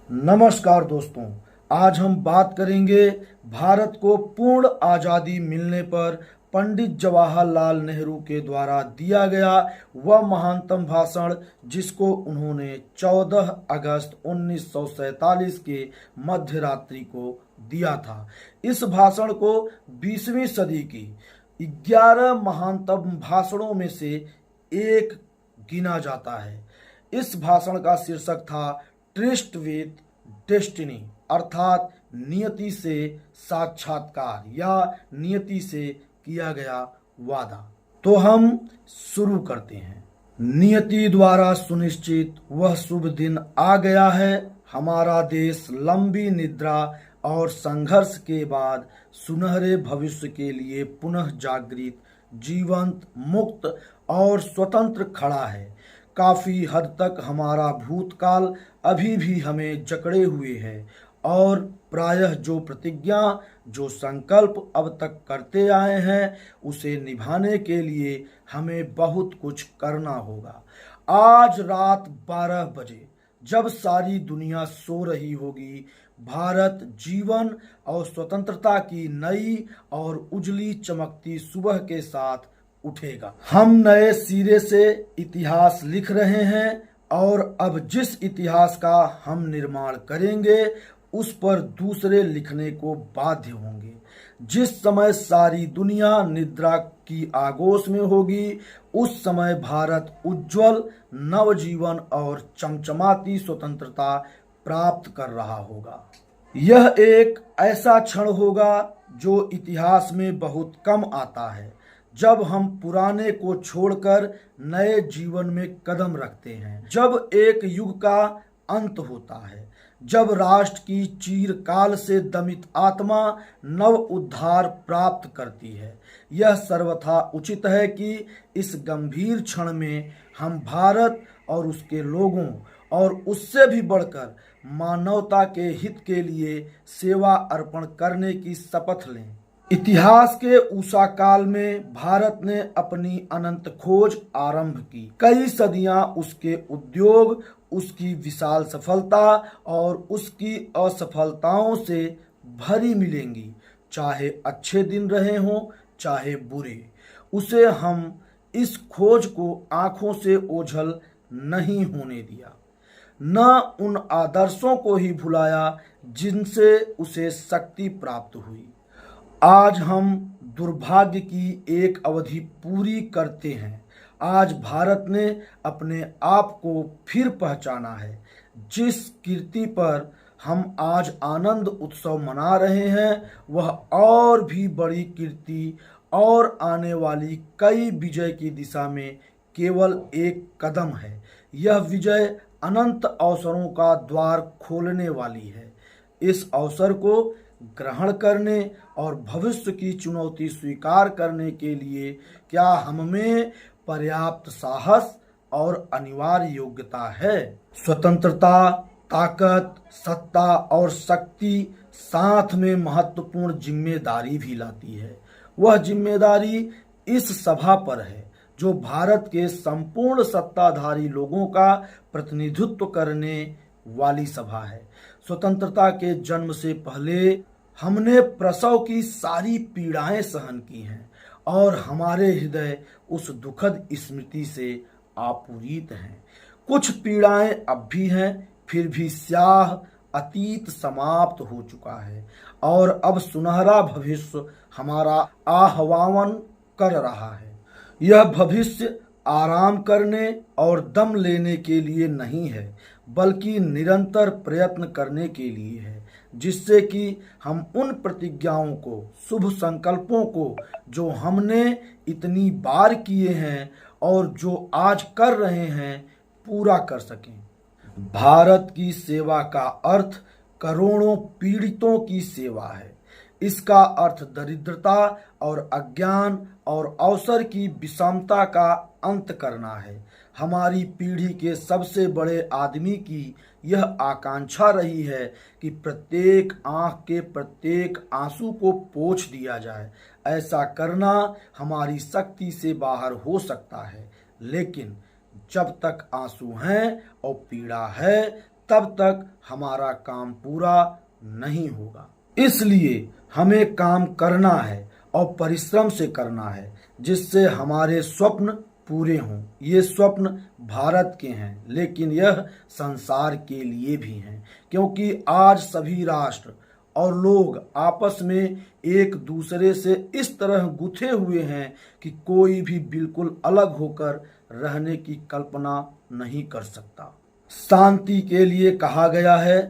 नमस्कार दोस्तों, आज हम बात करेंगे भारत को पूर्ण आज़ादी मिलने पर पंडित जवाहरलाल नेहरू के द्वारा दिया गया वह महानतम भाषण जिसको उन्होंने 14 अगस्त 1947 के मध्य रात्रि को दिया था। इस भाषण को 20वीं सदी की 11 महानतम भाषणों में से एक गिना जाता है। इस भाषण का शीर्षक था ट्रिस्ट विथ डेस्टिनी, अर्थात नियति से साक्षात्कार या नियति से किया गया वादा। तो हम शुरू करते हैं। नियति द्वारा सुनिश्चित वह शुभ दिन आ गया है। हमारा देश लंबी निद्रा और संघर्ष के बाद सुनहरे भविष्य के लिए पुनः जागृत, जीवंत, मुक्त और स्वतंत्र खड़ा है। काफी हद तक हमारा भूतकाल अभी भी हमें जकड़े हुए है और प्रायः जो प्रतिज्ञा, जो संकल्प अब तक करते आए हैं उसे निभाने के लिए हमें बहुत कुछ करना होगा। आज रात 12 बजे जब सारी दुनिया सो रही होगी, भारत जीवन और स्वतंत्रता की नई और उजली चमकती सुबह के साथ उठेगा। हम नए सिरे से इतिहास लिख रहे हैं और अब जिस इतिहास का हम निर्माण करेंगे उस पर दूसरे लिखने को बाध्य होंगे। जिस समय सारी दुनिया निद्रा की आगोश में होगी उस समय भारत उज्जवल नवजीवन और चमचमाती स्वतंत्रता प्राप्त कर रहा होगा। यह एक ऐसा क्षण होगा जो इतिहास में बहुत कम आता है, जब हम पुराने को छोड़कर नए जीवन में कदम रखते हैं, जब एक युग का अंत होता है, जब राष्ट्र की चीरकाल से दमित आत्मा नव उद्धार प्राप्त करती है। यह सर्वथा उचित है कि इस गंभीर क्षण में हम भारत और उसके लोगों और उससे भी बढ़कर मानवता के हित के लिए सेवा अर्पण करने की शपथ लें। इतिहास के उषा काल में भारत ने अपनी अनंत खोज आरंभ की। कई सदियां उसके उद्योग, उसकी विशाल सफलता और उसकी असफलताओं से भरी मिलेंगी। चाहे अच्छे दिन रहे हों चाहे बुरे, उसे हम इस खोज को आंखों से ओझल नहीं होने दिया, न उन आदर्शों को ही भुलाया जिनसे उसे शक्ति प्राप्त हुई। आज हम दुर्भाग्य की एक अवधि पूरी करते हैं। आज भारत ने अपने आप को फिर पहचाना है। जिस कीर्ति पर हम आज आनंद उत्सव मना रहे हैं वह और भी बड़ी कीर्ति और आने वाली कई विजय की दिशा में केवल एक कदम है। यह विजय अनंत अवसरों का द्वार खोलने वाली है। इस अवसर को ग्रहण करने और भविष्य की चुनौती स्वीकार करने के लिए क्या हमें पर्याप्त साहस और अनिवार्य योग्यता है? स्वतंत्रता, ताकत, सत्ता और शक्ति साथ में महत्वपूर्ण जिम्मेदारी भी लाती है। वह जिम्मेदारी इस सभा पर है जो भारत के संपूर्ण सत्ताधारी लोगों का प्रतिनिधित्व करने वाली सभा है। स्वतंत्रता के जन्म से पहले हमने प्रसव की सारी पीड़ाएं सहन की हैं और हमारे हृदय उस दुखद स्मृति से आपूरित हैं। कुछ पीड़ाएं अब भी हैं, फिर भी स्याह अतीत समाप्त हो चुका है और अब सुनहरा भविष्य हमारा आह्वान कर रहा है। यह भविष्य आराम करने और दम लेने के लिए नहीं है, बल्कि निरंतर प्रयत्न करने के लिए है, जिससे कि हम उन प्रतिज्ञाओं को, शुभ संकल्पों को जो हमने इतनी बार किए हैं और जो आज कर रहे हैं, पूरा कर सकें। भारत की सेवा का अर्थ करोड़ों पीड़ितों की सेवा है। इसका अर्थ दरिद्रता और अज्ञान और अवसर की विषमता का अंत करना है। हमारी पीढ़ी के सबसे बड़े आदमी की यह आकांक्षा रही है कि प्रत्येक आंख के प्रत्येक आंसू को पोंछ दिया जाए। ऐसा करना हमारी शक्ति से बाहर हो सकता है, लेकिन जब तक आंसू हैं और पीड़ा है तब तक हमारा काम पूरा नहीं होगा। इसलिए हमें काम करना है और परिश्रम से करना है, जिससे हमारे स्वप्न पूरे हों। ये स्वप्न भारत के हैं, लेकिन यह संसार के लिए भी हैं, क्योंकि आज सभी राष्ट्र और लोग आपस में एक दूसरे से इस तरह गुथे हुए हैं कि कोई भी बिल्कुल अलग होकर रहने की कल्पना नहीं कर सकता। शांति के लिए कहा गया है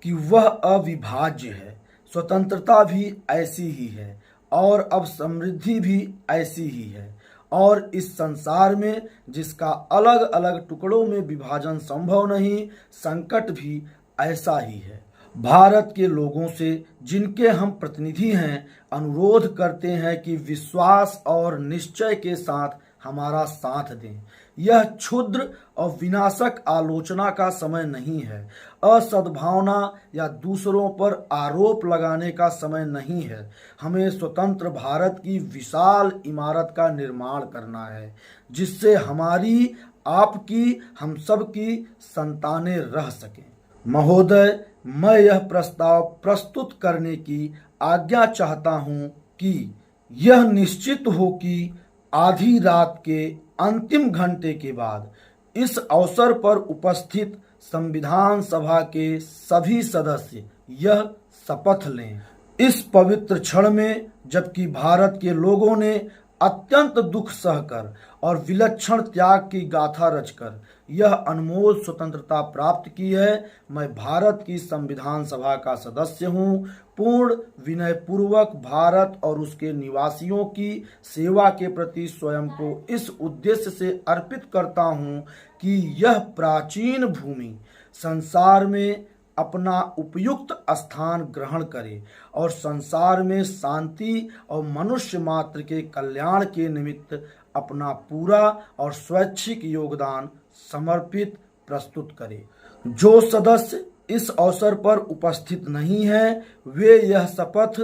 कि वह अविभाज्य है। स्वतंत्रता भी ऐसी ही है और अब समृद्धि भी ऐसी ही है। और इस संसार में जिसका अलग अलग टुकड़ों में विभाजन संभव नहीं, संकट भी ऐसा ही है। भारत के लोगों से, जिनके हम प्रतिनिधि हैं, अनुरोध करते हैं कि विश्वास और निश्चय के साथ हमारा साथ दें। यह क्षुद्र और विनाशक आलोचना का समय नहीं है, असद्भावना या दूसरों पर आरोप लगाने का समय नहीं है। हमें स्वतंत्र भारत की विशाल इमारत का निर्माण करना है, जिससे हमारी, आपकी, हम सब की संतानें रह सकें। महोदय, मैं यह प्रस्ताव प्रस्तुत करने की आज्ञा चाहता हूं कि यह निश्चित हो कि आधी रात के अंतिम घंटे के बाद इस अवसर पर उपस्थित संविधान सभा के सभी सदस्य यह शपथ लें। इस पवित्र क्षण में, जबकि भारत के लोगों ने अत्यंत दुख सहकर और विलक्षण त्याग की गाथा रचकर यह अनमोल स्वतंत्रता प्राप्त की है, मैं भारत की संविधान सभा का सदस्य हूँ। पूर्ण विनय पूर्वक भारत और उसके निवासियों की सेवा के प्रति स्वयं को इस उद्देश्य से अर्पित करता हूँ कि यह प्राचीन भूमि संसार में अपना उपयुक्त स्थान ग्रहण करे और संसार में शांति और मनुष्य मात्र के कल्याण के निमित्त अपना पूरा और स्वैच्छिक योगदान समर्पित प्रस्तुत करे। जो सदस्य इस अवसर पर उपस्थित नहीं हैं, वे यह शपथ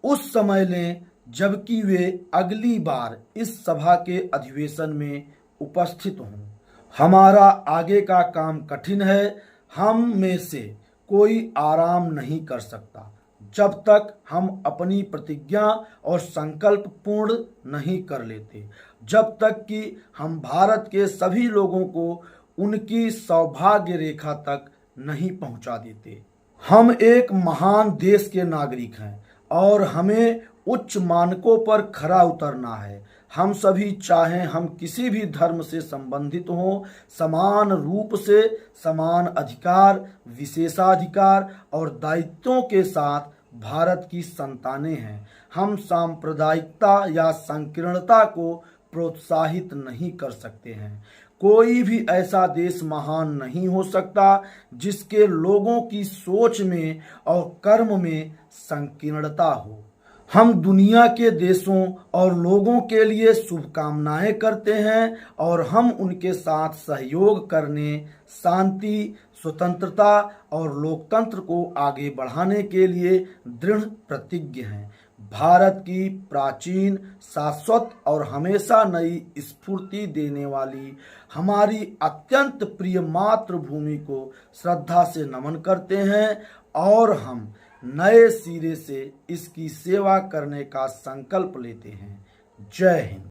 उस समय लें जबकि वे अगली बार इस सभा के अधिवेशन में उपस्थित हों। हमारा आगे का काम कठिन है। हम में से कोई आराम नहीं कर सकता जब तक हम अपनी प्रतिज्ञा और संकल्प पूर्ण नहीं कर लेते, जब तक कि हम भारत के सभी लोगों को उनकी सौभाग्य रेखा तक नहीं पहुंचा देते। हम एक महान देश के नागरिक हैं और हमें उच्च मानकों पर खरा उतरना है। हम सभी, चाहे हम किसी भी धर्म से संबंधित हों, समान रूप से समान अधिकार, विशेषाधिकार और दायित्वों के साथ भारत की संतानें हैं। हम सांप्रदायिकता या संकीर्णता को प्रोत्साहित नहीं कर सकते हैं। कोई भी ऐसा देश महान नहीं हो सकता जिसके लोगों की सोच में और कर्म में संकीर्णता हो। हम दुनिया के देशों और लोगों के लिए शुभकामनाएं करते हैं और हम उनके साथ सहयोग करने, शांति, स्वतंत्रता और लोकतंत्र को आगे बढ़ाने के लिए दृढ़ प्रतिज्ञ हैं। भारत की प्राचीन, शाश्वत और हमेशा नई स्फूर्ति देने वाली हमारी अत्यंत प्रिय मातृभूमि को श्रद्धा से नमन करते हैं और हम नए सिरे से इसकी सेवा करने का संकल्प लेते हैं। जय हिंद।